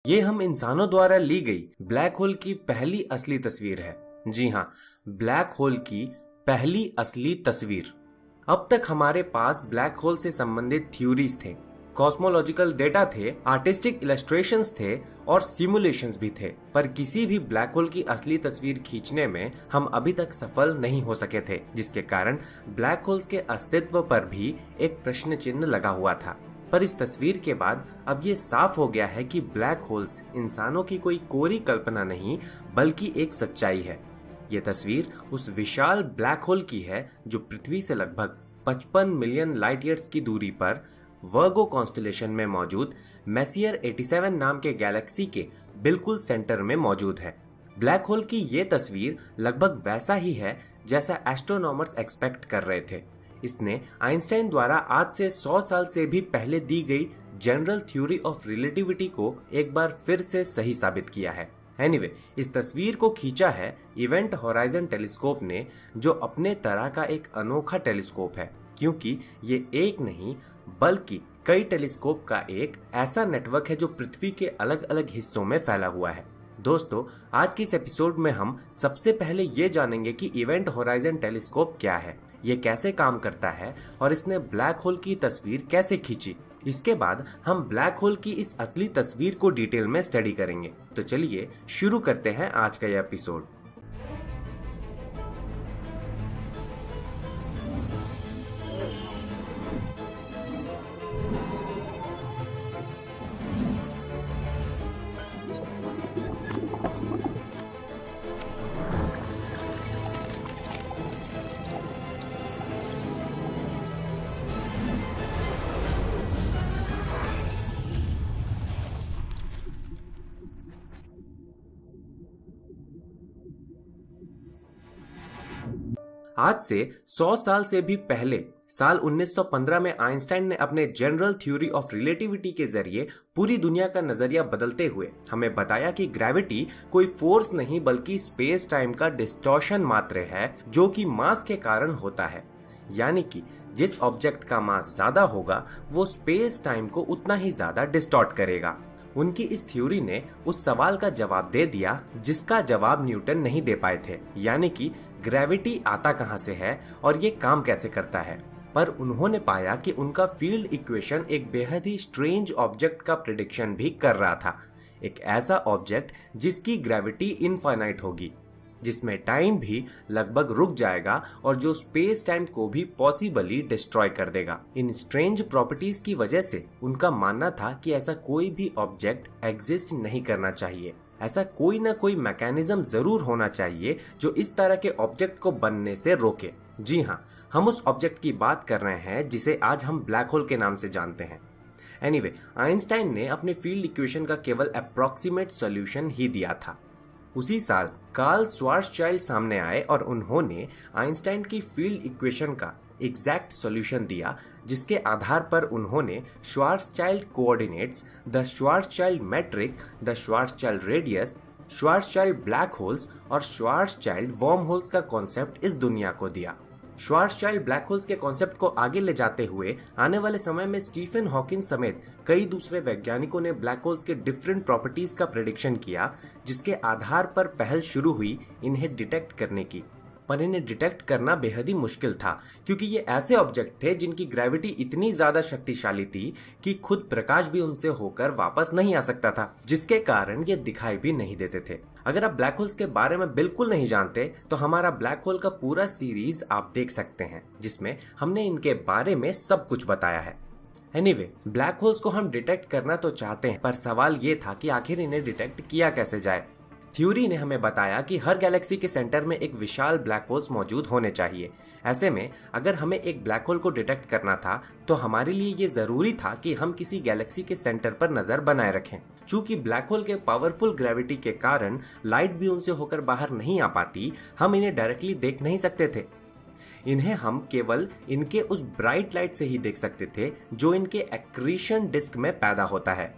ये हम इंसानों द्वारा ली गई ब्लैक होल की पहली असली तस्वीर है। जी हाँ, ब्लैक होल की पहली असली तस्वीर। अब तक हमारे पास ब्लैक होल से संबंधित थ्योरीज थे, कॉस्मोलॉजिकल डेटा थे, आर्टिस्टिक इलस्ट्रेशंस थे और सिमुलेशंस भी थे, पर किसी भी ब्लैक होल की असली तस्वीर खींचने में हम अभी तक सफल नहीं हो सके थे, जिसके कारण ब्लैक होल्स के अस्तित्व पर भी एक प्रश्न चिन्ह लगा हुआ था। पर इस तस्वीर के बाद अब ये साफ हो गया है कि ब्लैक होल्स इंसानों की कोई कोरी कल्पना नहीं बल्कि एक सच्चाई है। ये तस्वीर उस विशाल ब्लैक होल की है जो पृथ्वी से लगभग 55 मिलियन लाइट ईयर्स की दूरी पर वर्गो कॉन्स्टेलेशन में मौजूद मेसियर 87 नाम के गैलेक्सी के बिल्कुल सेंटर में मौजूद है। ब्लैक होल की ये तस्वीर लगभग वैसा ही है जैसा एस्ट्रोनॉमर्स एक्सपेक्ट कर रहे थे। इसने आइंस्टाइन द्वारा आज से 100 साल से भी पहले दी गई जनरल थ्योरी ऑफ रिलेटिविटी को एक बार फिर से सही साबित किया है। एनीवे, इस तस्वीर को खींचा है इवेंट होराइजन टेलीस्कोप ने, जो अपने तरह का एक अनोखा टेलीस्कोप है, क्योंकि ये एक नहीं बल्कि कई टेलीस्कोप का एक ऐसा नेटवर्क है जो पृथ्वी के अलग अलग हिस्सों में फैला हुआ है। दोस्तों, आज की इस एपिसोड में हम सबसे पहले ये जानेंगे कि इवेंट होराइजन टेलीस्कोप क्या है, ये कैसे काम करता है और इसने ब्लैक होल की तस्वीर कैसे खींची। इसके बाद हम ब्लैक होल की इस असली तस्वीर को डिटेल में स्टडी करेंगे। तो चलिए शुरू करते हैं आज का यह एपिसोड। आज से 100 साल से भी पहले साल 1915 में आइंस्टाइन ने अपने जनरल थ्योरी ऑफ रिलेटिविटी के जरिए पूरी दुनिया का नजरिया बदलते हुए हमें बताया कि ग्रेविटी कोई फोर्स नहीं बल्कि स्पेस टाइम का डिस्टॉर्शन मात्र है, जो कि मास के कारण होता है। यानी कि जिस ऑब्जेक्ट का मास ज्यादा होगा वो स्पेस टाइम को उतना ही ज्यादा डिस्टॉर्ट करेगा। उनकी इस थ्योरी ने उस सवाल का जवाब दे दिया जिसका जवाब न्यूटन नहीं दे पाए थे, यानी कि ग्रेविटी आता कहां से है और ये काम कैसे करता है। पर उन्होंने पाया कि उनका फील्ड इक्वेशन एक बेहद ही स्ट्रेंज ऑब्जेक्ट का प्रिडिक्शन भी कर रहा था, एक ऐसा ऑब्जेक्ट जिसकी ग्रेविटी इनफाइनाइट होगी, जिसमें टाइम भी लगभग रुक जाएगा और जो स्पेस टाइम को भी पॉसिबली डिस्ट्रॉय कर देगा। इन स्ट्रेंज प्रॉपर्टीज की वजह से उनका मानना था कि ऐसा कोई भी ऑब्जेक्ट एग्जिस्ट नहीं करना चाहिए, ऐसा कोई ना कोई मैकेनिज्म जरूर होना चाहिए जो इस तरह के ऑब्जेक्ट को बनने से रोके। जी हाँ, हम उस ऑब्जेक्ट की बात कर रहे हैं जिसे आज हम ब्लैक होल के नाम से जानते हैं। एनीवे, आइंस्टाइन ने अपने फील्ड इक्वेशन का केवल अप्रॉक्सीमेट सॉल्यूशन ही दिया था। उसी साल कार्ल श्वार्ज़चाइल्ड सामने आए और उन्होंने आइंस्टाइन की फील्ड इक्वेशन का एग्जैक्ट सॉल्यूशन दिया, जिसके आधार पर उन्होंने Schwarzschild coordinates, the Schwarzschild metric, the Schwarzschild radius, Schwarzschild black holes और श्वार्ज़चाइल्ड वर्म होल्स का कॉन्सेप्ट इस दुनिया को दिया। श्वार्ज़चाइल्ड ब्लैक होल्स के कॉन्सेप्ट को आगे ले जाते हुए आने वाले समय में स्टीफन हॉकिंग समेत कई दूसरे वैज्ञानिकों ने ब्लैक होल्स के डिफरेंट प्रॉपर्टीज का प्रेडिक्शन किया, जिसके आधार पर पहल शुरू हुई इन्हें डिटेक्ट करने की। पर इन्हें डिटेक्ट करना बेहद ही मुश्किल था, क्योंकि ये ऐसे ऑब्जेक्ट थे जिनकी ग्रेविटी इतनी ज्यादा शक्तिशाली थी कि खुद प्रकाश भी उनसे होकर वापस नहीं आ सकता था, जिसके कारण ये दिखाई भी नहीं देते थे। अगर आप ब्लैक होल्स के बारे में बिल्कुल नहीं जानते तो हमारा ब्लैक होल का पूरा सीरीज आप देख सकते हैं, जिसमें हमने इनके बारे में सब कुछ बताया है। एनीवे, ब्लैक होल्स को हम डिटेक्ट करना तो चाहते हैं, पर सवाल ये था कि आखिर इन्हें डिटेक्ट किया कैसे जाए। थ्योरी ने हमें बताया कि हर गैलेक्सी के सेंटर में एक विशाल ब्लैक होल्स मौजूद होने चाहिए। ऐसे में अगर हमें एक ब्लैक होल को डिटेक्ट करना था तो हमारे लिए ये जरूरी था कि हम किसी गैलेक्सी के सेंटर पर नजर बनाए रखें। चूंकि ब्लैक होल के पावरफुल ग्रेविटी के कारण लाइट भी उनसे होकर बाहर नहीं आ पाती, हम इन्हें डायरेक्टली देख नहीं सकते थे। इन्हें हम केवल इनके उस ब्राइट लाइट से ही देख सकते थे जो इनके एक्रीशन डिस्क में पैदा होता है।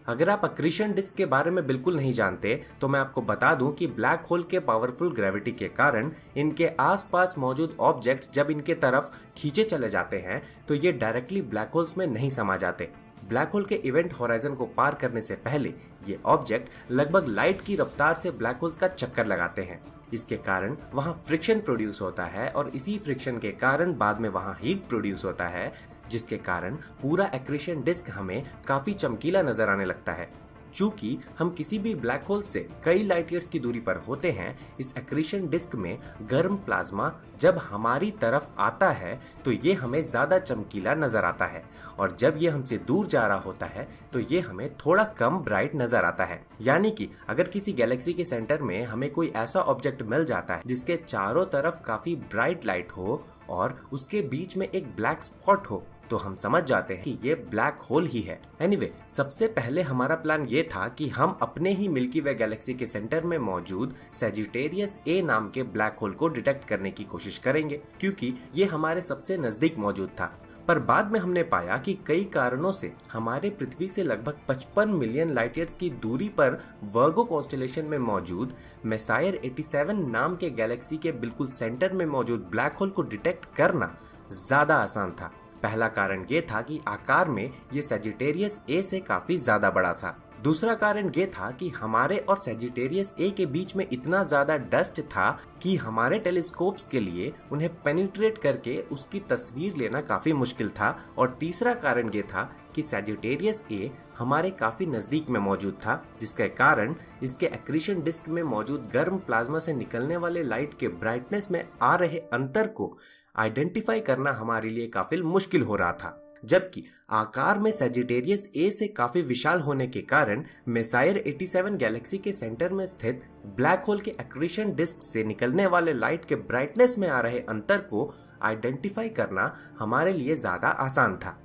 अगर आप अक्रीशन डिस्क के बारे में बिल्कुल नहीं जानते तो मैं आपको बता दूं कि ब्लैक होल के पावरफुल ग्रेविटी के कारण इनके आसपास मौजूद ऑब्जेक्ट्स जब इनके तरफ खींचे चले जाते हैं तो ये डायरेक्टली ब्लैक होल्स में नहीं समा जाते। ब्लैक होल के इवेंट होराइजन को पार करने से पहले ये ऑब्जेक्ट लगभग लाइट की रफ्तार से ब्लैक होल्स का चक्कर लगाते हैं। इसके कारण वहां फ्रिक्शन प्रोड्यूस होता है और इसी फ्रिक्शन के कारण बाद में वहां हीट प्रोड्यूस होता है, जिसके कारण पूरा एक्रीशन डिस्क हमें काफी चमकीला नजर आने लगता है। चूंकि हम किसी भी ब्लैक होल से कई लाइट ईयर्स की दूरी पर होते हैं, इस एक्रीशन डिस्क में गर्म प्लाज्मा जब हमारी तरफ आता है तो ये हमें ज्यादा चमकीला नजर आता है, और जब ये हमसे दूर जा रहा होता है तो ये हमें थोड़ा कम ब्राइट नजर आता है। यानी कि अगर किसी गैलेक्सी के सेंटर में हमें कोई ऐसा ऑब्जेक्ट मिल जाता है जिसके चारों तरफ काफी ब्राइट लाइट हो और उसके बीच में एक ब्लैक स्पॉट हो, तो हम समझ जाते हैं कि ये ब्लैक होल ही है। एनीवे, सबसे पहले हमारा प्लान ये था कि हम अपने ही मिल्की वे गैलेक्सी के सेंटर में मौजूद सैजिटेरियस ए नाम के ब्लैक होल को डिटेक्ट करने की कोशिश करेंगे, क्योंकि ये हमारे सबसे नजदीक मौजूद था। पर बाद में हमने पाया कि कई कारणों से हमारे पृथ्वी से लगभग 55 मिलियन लाइट ईयर्स की दूरी पर वर्गो कॉन्स्टेलेशन में मौजूद मेसायर 87 नाम के गैलेक्सी के बिल्कुल सेंटर में मौजूद ब्लैक होल को डिटेक्ट करना ज्यादा आसान था। पहला कारण ये था कि आकार में ये सैजिटेरियस ए से काफी ज्यादा बड़ा था। दूसरा कारण ये था कि हमारे और सैजिटेरियस ए के बीच में इतना ज्यादा डस्ट था कि हमारे टेलीस्कोप्स के लिए उन्हें पेनिट्रेट करके उसकी तस्वीर लेना काफी मुश्किल था। और तीसरा कारण ये था कि सैजिटेरियस ए हमारे काफी नजदीक में मौजूद था, जिसके कारण इसके एक्रीशन डिस्क में मौजूद गर्म प्लाज्मा से निकलने वाले लाइट के ब्राइटनेस में आ रहे अंतर को आइडेंटिफाई करना हमारे लिए काफी मुश्किल हो रहा था। जबकि आकार में सैजिटेरियस ए से काफी विशाल होने के कारण मेसायर 87 गैलेक्सी के सेंटर में स्थित ब्लैक होल के एक्रीशन डिस्क से निकलने वाले लाइट के ब्राइटनेस में आ रहे अंतर को आइडेंटिफाई करना हमारे लिए ज्यादा आसान था।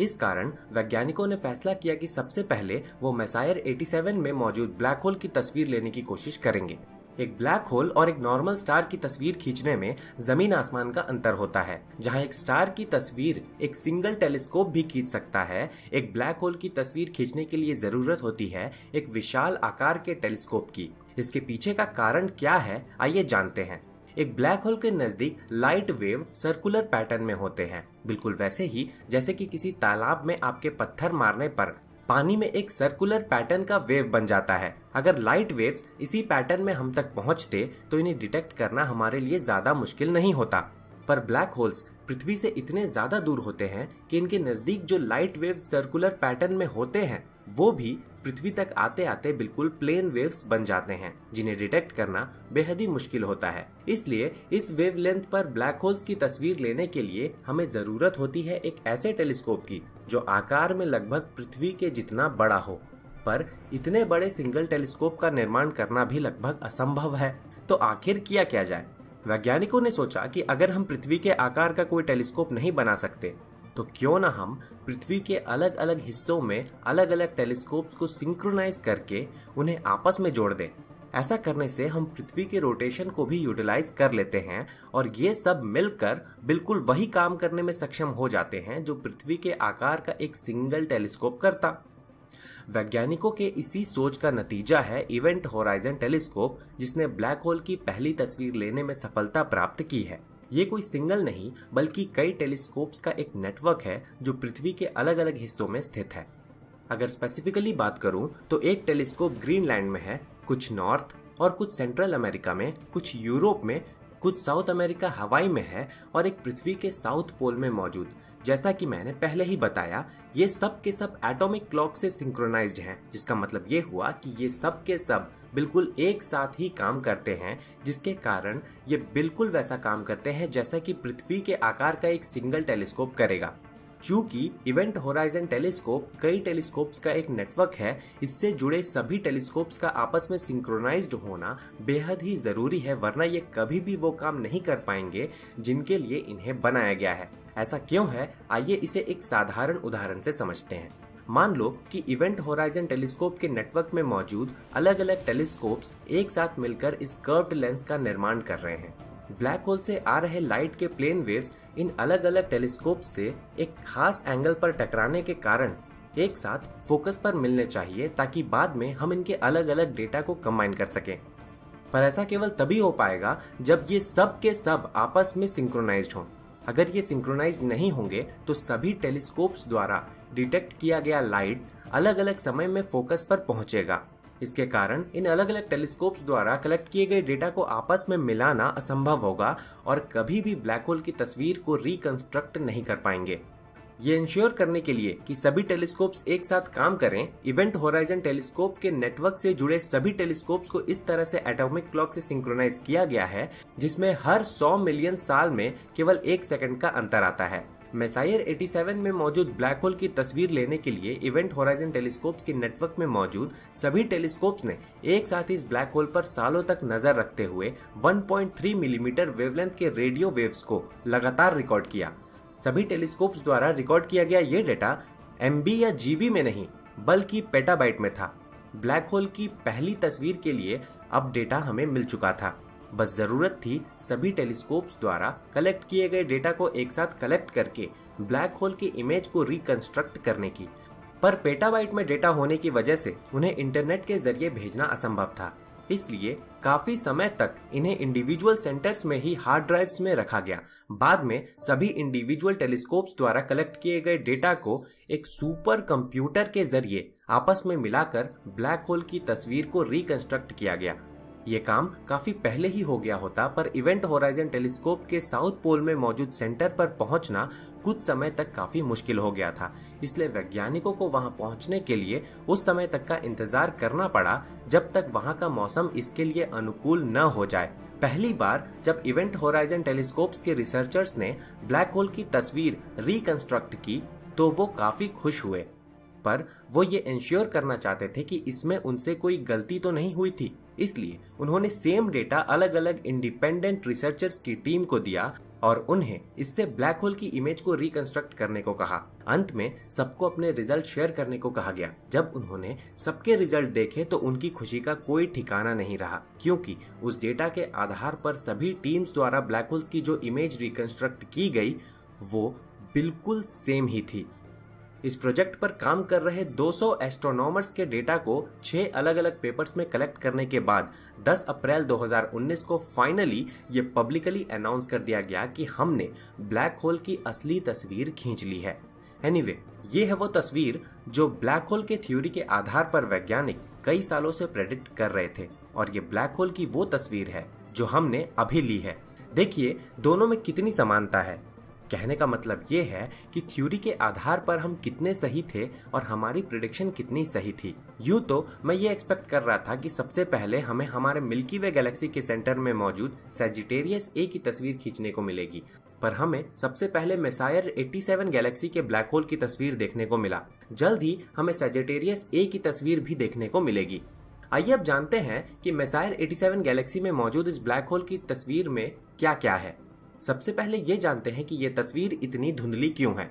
इस कारण वैज्ञानिकों ने फैसला किया कि सबसे पहले वो मेसायर 87 में मौजूद ब्लैक होल की तस्वीर लेने की कोशिश करेंगे। एक ब्लैक होल और एक नॉर्मल स्टार की तस्वीर खींचने में जमीन आसमान का अंतर होता है। जहां एक स्टार की तस्वीर एक सिंगल टेलीस्कोप भी खींच सकता है, एक ब्लैक होल की तस्वीर खींचने के लिए जरूरत होती है एक विशाल आकार के टेलीस्कोप की। इसके पीछे का कारण क्या है, आइए जानते हैं। एक ब्लैक होल के नजदीक लाइट वेव सर्कुलर पैटर्न में होते हैं, बिल्कुल वैसे ही जैसे कि किसी तालाब में आपके पत्थर मारने पर पानी में एक सर्कुलर पैटर्न का वेव बन जाता है। अगर लाइट वेव्स इसी पैटर्न में हम तक पहुंचते तो इन्हें डिटेक्ट करना हमारे लिए ज्यादा मुश्किल नहीं होता। पर ब्लैक होल्स पृथ्वी से इतने ज्यादा दूर होते हैं कि इनके नजदीक जो लाइट वेव्स सर्कुलर पैटर्न में होते हैं वो भी पृथ्वी तक आते आते बिल्कुल प्लेन वेव्स बन जाते हैं, जिन्हें डिटेक्ट करना बेहद ही मुश्किल होता है। इसलिए इस वेवलेंथ पर ब्लैक होल्स की तस्वीर लेने के लिए हमें जरूरत होती है एक ऐसे टेलीस्कोप की जो आकार में लगभग पृथ्वी के जितना बड़ा हो। पर इतने बड़े सिंगल टेलीस्कोप का निर्माण करना भी लगभग असंभव है। तो आखिर किया क्या जाए? वैज्ञानिकों ने सोचा कि अगर हम पृथ्वी के आकार का कोई टेलीस्कोप नहीं बना सकते तो क्यों ना हम पृथ्वी के अलग अलग हिस्सों में अलग अलग टेलीस्कोप्स को सिंक्रोनाइज करके उन्हें आपस में जोड़ दें। ऐसा करने से हम पृथ्वी के रोटेशन को भी यूटिलाइज कर लेते हैं और ये सब मिलकर बिल्कुल वही काम करने में सक्षम हो जाते हैं जो पृथ्वी के आकार का एक सिंगल टेलीस्कोप करता। वैज्ञानिकों के इसी सोच का नतीजा है इवेंट होराइजन टेलीस्कोप, जिसने ब्लैक होल की पहली तस्वीर लेने में सफलता प्राप्त की है। ये कोई सिंगल नहीं बल्कि कई टेलीस्कोप्स का एक नेटवर्क है जो पृथ्वी के अलग अलग हिस्सों में स्थित है। अगर स्पेसिफिकली बात करूं तो एक टेलीस्कोप ग्रीनलैंड में है, कुछ नॉर्थ और कुछ सेंट्रल अमेरिका में, कुछ यूरोप में, कुछ साउथ अमेरिका हवाई में है और एक पृथ्वी के साउथ पोल में मौजूद। जैसा कि मैंने पहले ही बताया, ये सब के सब एटॉमिक क्लॉक से सिंक्रोनाइज्ड हैं, जिसका मतलब ये हुआ कि ये सब के सब बिल्कुल एक साथ ही काम करते हैं, जिसके कारण ये बिल्कुल वैसा काम करते हैं जैसा कि पृथ्वी के आकार का एक सिंगल टेलीस्कोप करेगा। चूंकि इवेंट होराइजन टेलीस्कोप कई टेलीस्कोप्स का एक नेटवर्क है, इससे जुड़े सभी टेलीस्कोप्स का आपस में सिंक्रोनाइज्ड होना बेहद ही जरूरी है, वरना ये कभी भी वो काम नहीं कर पाएंगे जिनके लिए इन्हें बनाया गया है। ऐसा क्यों है, आइए इसे एक साधारण उदाहरण से समझते हैं। मान लो कि इवेंट होराइजन टेलीस्कोप के नेटवर्क में मौजूद अलग अलग टेलीस्कोप्स एक साथ मिलकर इस कर्व्ड लेंस का निर्माण कर रहे हैं। ब्लैक होल से आ रहे लाइट के प्लेन वेव्स इन अलग अलग टेलीस्कोप से एक खास एंगल पर टकराने के कारण एक साथ फोकस पर मिलने चाहिए, ताकि बाद में हम इनके अलग अलग डेटा को कंबाइन कर सकें। पर ऐसा केवल तभी हो पाएगा जब ये सब के सब आपस में सिंक्रोनाइज्ड हों। अगर ये सिंक्रोनाइज्ड नहीं होंगे तो सभी टेलीस्कोप्स द्वारा डिटेक्ट किया गया लाइट अलग अलग समय में फोकस पर पहुंचेगा। इसके कारण इन अलग अलग टेलीस्कोप्स द्वारा कलेक्ट किए गए डेटा को आपस में मिलाना असंभव होगा और कभी भी ब्लैक होल की तस्वीर को रिकंस्ट्रक्ट नहीं कर पाएंगे। ये इंश्योर करने के लिए कि सभी टेलीस्कोप्स एक साथ काम करें, इवेंट होराइजन टेलीस्कोप के नेटवर्क से जुड़े सभी टेलीस्कोप्स को इस तरह से एटॉमिक क्लॉक से सिंक्रोनाइज किया गया है जिसमें हर 100 मिलियन साल में केवल 1 सेकंड का अंतर आता है। मेसायर 87 में मौजूद ब्लैक होल की तस्वीर लेने के लिए इवेंट होराइजन टेलीस्कोप्स के नेटवर्क में मौजूद सभी टेलीस्कोप्स ने एक साथ इस ब्लैक होल पर सालों तक नजर रखते हुए 1.3 मिलीमीटर वेवलेंथ के रेडियो वेव्स को लगातार रिकॉर्ड किया। सभी टेलीस्कोप्स द्वारा रिकॉर्ड किया गया ये डेटा एमबी या जीबी में नहीं बल्कि पेटाबाइट में था। ब्लैक होल की पहली तस्वीर के लिए अब डेटा हमें मिल चुका था, बस जरूरत थी सभी टेलीस्कोप्स द्वारा कलेक्ट किए गए डेटा को एक साथ कलेक्ट करके ब्लैक होल की इमेज को रिकंस्ट्रक्ट करने की। पर पेटाबाइट में डेटा होने की वजह से उन्हें इंटरनेट के जरिए भेजना असंभव था, इसलिए काफी समय तक इन्हें इंडिविजुअल सेंटर्स में ही हार्ड ड्राइव्स में रखा गया। बाद में सभी इंडिविजुअल टेलीस्कोप्स द्वारा कलेक्ट किए गए डेटा को एक सुपर कंप्यूटर के जरिए आपस में मिलाकर ब्लैक होल की तस्वीर को रिकंस्ट्रक्ट किया गया। ये काम काफी पहले ही हो गया होता, पर इवेंट होराइजन टेलीस्कोप के साउथ पोल में मौजूद सेंटर पर पहुंचना कुछ समय तक काफी मुश्किल हो गया था, इसलिए वैज्ञानिकों को वहां पहुंचने के लिए उस समय तक का इंतजार करना पड़ा जब तक वहां का मौसम इसके लिए अनुकूल न हो जाए। पहली बार जब इवेंट होराइजन टेलीस्कोप्स के रिसर्चर्स ने ब्लैक होल की तस्वीर रिकंस्ट्रक्ट की तो वो काफी खुश हुए, पर वो ये इंश्योर करना चाहते थे कि इसमें उनसे कोई गलती तो नहीं हुई थी, इसलिए उन्होंने सेम डेटा अलग अलग इंडिपेंडेंट रिसर्चर्स की टीम को दिया और उन्हें इससे ब्लैक होल की इमेज को रिकंस्ट्रक्ट करने को कहा। अंत में सबको अपने रिजल्ट शेयर करने को कहा गया। जब उन्होंने सबके रिजल्ट देखे तो उनकी खुशी का कोई ठिकाना नहीं रहा, क्योंकि उस डेटा के आधार पर सभी टीम्स द्वारा ब्लैक होल्स की जो इमेज रिकंस्ट्रक्ट की गई वो बिल्कुल सेम ही थी। इस प्रोजेक्ट पर काम कर रहे 200 एस्ट्रोनॉमर्स के डेटा को 6 अलग अलग पेपर्स में कलेक्ट करने के बाद 10 अप्रैल 2019 को फाइनली ये पब्लिकली अनाउंस कर दिया गया कि हमने ब्लैक होल की असली तस्वीर खींच ली है। एनीवे, ये है वो तस्वीर जो ब्लैक होल के थ्योरी के आधार पर वैज्ञानिक कई सालों से प्रेडिक्ट कर रहे थे, और ये ब्लैक होल की वो तस्वीर है जो हमने अभी ली है। देखिए दोनों में कितनी समानता है। कहने का मतलब ये है कि थ्योरी के आधार पर हम कितने सही थे और हमारी प्रिडिक्शन कितनी सही थी। यूं तो मैं ये एक्सपेक्ट कर रहा था कि सबसे पहले हमें हमारे मिल्की वे गैलेक्सी के सेंटर में मौजूद सैजिटेरियस ए की तस्वीर खींचने को मिलेगी, पर हमें सबसे पहले मेसायर 87 गैलेक्सी के ब्लैक होल की तस्वीर देखने को मिला। जल्द ही हमें सैजिटेरियस ए की तस्वीर भी देखने को मिलेगी। आइए अब जानते हैं कि मेसायर 87 गैलेक्सी में मौजूद इस ब्लैक होल की तस्वीर में क्या क्या है। सबसे पहले ये जानते हैं कि ये तस्वीर इतनी धुंधली क्यों है।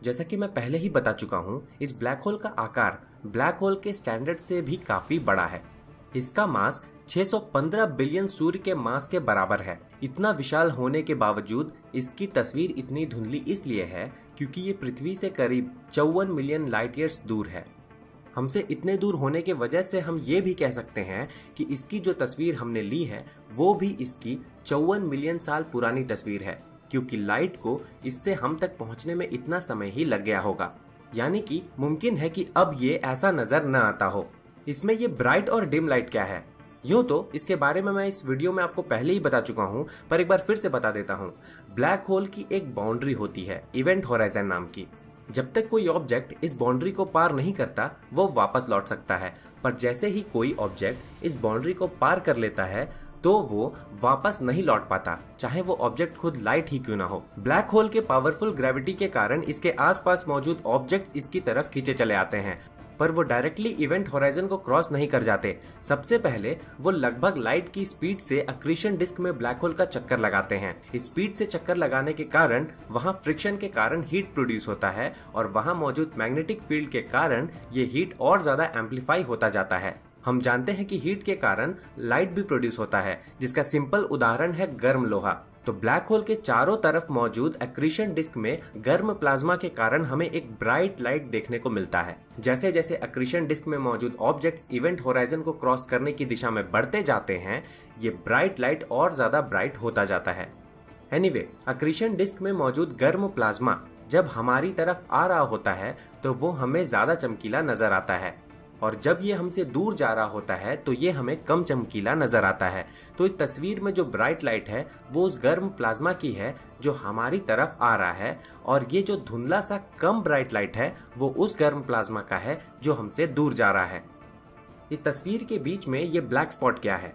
जैसा कि मैं पहले ही बता चुका हूँ, इस ब्लैक होल का आकार ब्लैक होल के स्टैंडर्ड से भी काफी बड़ा है। इसका मास 615 बिलियन सूर्य के मास के बराबर है। इतना विशाल होने के बावजूद इसकी तस्वीर इतनी धुंधली इसलिए है क्योंकि ये पृथ्वी से करीब 54 मिलियन लाइट ईयर्स दूर है। हमसे इतने दूर होने के वजह से हम ये भी कह सकते हैं कि इसकी जो तस्वीर हमने ली है वो भी इसकी 54 मिलियन साल पुरानी तस्वीर है, क्योंकि लाइट को इससे हम तक पहुंचने में इतना समय ही लग गया होगा। यानी कि मुमकिन है कि अब ये ऐसा नजर न आता हो। इसमें ये ब्राइट और डिम लाइट क्या है? यूं तो इसके बारे में मैं इस वीडियो में आपको पहले ही बता चुका हूं, पर एक बार फिर से बता देता हूं। ब्लैक होल की एक बाउंड्री होती है इवेंट होराइजन नाम की। जब तक कोई ऑब्जेक्ट इस बाउंड्री को पार नहीं करता वो वापस लौट सकता है, पर जैसे ही कोई ऑब्जेक्ट इस बाउंड्री को पार कर लेता है तो वो वापस नहीं लौट पाता, चाहे वो ऑब्जेक्ट खुद लाइट ही क्यों ना हो। ब्लैक होल के पावरफुल ग्रेविटी के कारण इसके आसपास मौजूद ऑब्जेक्ट्स इसकी तरफ खींचे चले आते हैं, पर वो डायरेक्टली इवेंट होराइजन को क्रॉस नहीं कर जाते। सबसे पहले वो लगभग लाइट की स्पीड से अक्रीशन डिस्क में ब्लैक होल का चक्कर लगाते हैं। इस स्पीड से चक्कर लगाने के कारण वहां फ्रिक्शन के कारण हीट प्रोड्यूस होता है और वहां मौजूद मैग्नेटिक फील्ड के कारण ये हीट और ज्यादा एम्पलीफाई होता जाता है। हम जानते हैं कि हीट के कारण लाइट भी प्रोड्यूस होता है, जिसका सिंपल उदाहरण है गर्म लोहा। तो ब्लैक होल के चारों तरफ मौजूद एक्रीशन डिस्क में गर्म प्लाज्मा के कारण हमें एक ब्राइट लाइट देखने को मिलता है। जैसे जैसे एक्रीशन डिस्क में मौजूद ऑब्जेक्ट्स इवेंट होराइजन को क्रॉस करने की दिशा में बढ़ते जाते हैं, ये ब्राइट लाइट और ज्यादा ब्राइट होता जाता है। एनीवे, एक्रीशन डिस्क में मौजूद गर्म प्लाज्मा जब हमारी तरफ आ रहा होता है तो वो हमें ज्यादा चमकीला नजर आता है, और जब ये हमसे दूर जा रहा होता है तो ये हमें कम चमकीला नजर आता है। तो इस तस्वीर में जो ब्राइट लाइट है वो उस गर्म प्लाज्मा की है जो हमारी तरफ आ रहा है, और ये जो धुंधला सा कम ब्राइट लाइट है वो उस गर्म प्लाज्मा का है जो हमसे दूर जा रहा है। इस तस्वीर के बीच में ये ब्लैक स्पॉट क्या है?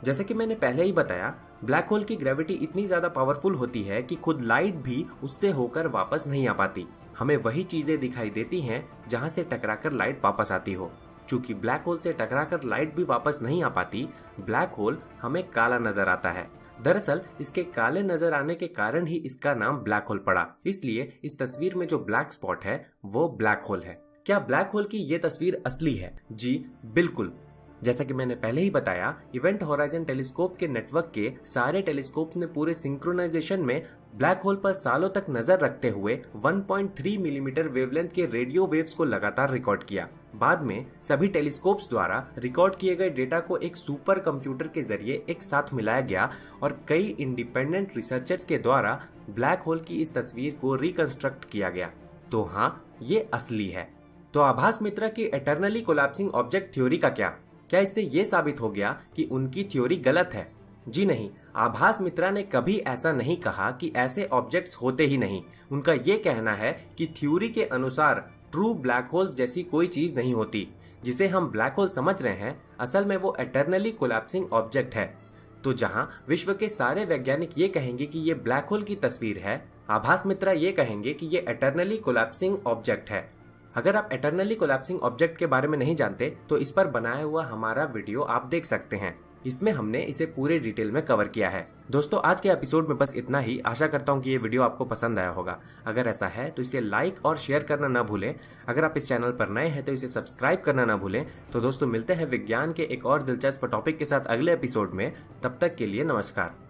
जैसे कि मैंने पहले ही बताया, ब्लैक होल की ग्रेविटी इतनी ज्यादा पावरफुल होती है कि खुद लाइट भी उससे होकर वापस नहीं आ पाती। हमें वही चीजें दिखाई देती हैं जहां से टकराकर लाइट वापस आती हो। चूंकि ब्लैक होल से टकराकर लाइट भी वापस नहीं आ पाती, ब्लैक होल हमें काला नजर आता है। दरअसल इसके काले नजर आने के कारण ही इसका नाम ब्लैक होल पड़ा। इसलिए इस तस्वीर में जो ब्लैक स्पॉट है वो ब्लैक होल है। क्या ब्लैक होल की ये तस्वीर असली है? जी बिल्कुल। जैसा कि मैंने पहले ही बताया, इवेंट होराइजन टेलीस्कोप के नेटवर्क के सारे टेलीस्कोप ने पूरे सिंक्रोनाइजेशन में ब्लैक होल पर सालों तक नजर रखते हुए 1.3 मिलीमीटर वेवलेंथ के रेडियो वेव्स को लगातार रिकॉर्ड किया। बाद में सभी टेलीस्कोप्स द्वारा रिकॉर्ड किए गए डेटा को एक सुपर कंप्यूटर के जरिए एक साथ मिलाया गया और कई इंडिपेंडेंट रिसर्चर्स के द्वारा ब्लैक होल की इस तस्वीर को रिकंस्ट्रक्ट किया गया। तो हाँ, ये असली है। तो आभास मित्रा की एटर्नली कोलैप्सिंग ऑब्जेक्ट थ्योरी का क्या इससे ये साबित हो गया कि उनकी थ्योरी गलत है? जी नहीं, आभास मित्रा ने कभी ऐसा नहीं कहा कि ऐसे ऑब्जेक्ट्स होते ही नहीं। उनका ये कहना है कि थ्योरी के अनुसार ट्रू ब्लैक होल्स जैसी कोई चीज नहीं होती। जिसे हम ब्लैक होल समझ रहे हैं, असल में वो एटर्नली कोलैप्सिंग ऑब्जेक्ट है। तो जहां विश्व के सारे वैज्ञानिक ये कहेंगे कि ये ब्लैक होल की तस्वीर है, आभास मित्रा ये कहेंगे कि ये एटर्नली कोलैप्सिंग ऑब्जेक्ट है। अगर आप एटर्नली कोलैप्सिंग ऑब्जेक्ट के बारे में नहीं जानते तो इस पर बनाया हुआ हमारा वीडियो आप देख सकते हैं। इसमें हमने इसे पूरे डिटेल में कवर किया है। दोस्तों, आज के एपिसोड में बस इतना ही। आशा करता हूँ कि ये वीडियो आपको पसंद आया होगा। अगर ऐसा है तो इसे लाइक और शेयर करना ना भूलें। अगर आप इस चैनल पर नए हैं तो इसे सब्सक्राइब करना ना भूलें। तो दोस्तों, मिलते हैं विज्ञान के एक और दिलचस्प टॉपिक के साथ अगले एपिसोड में। तब तक के लिए नमस्कार।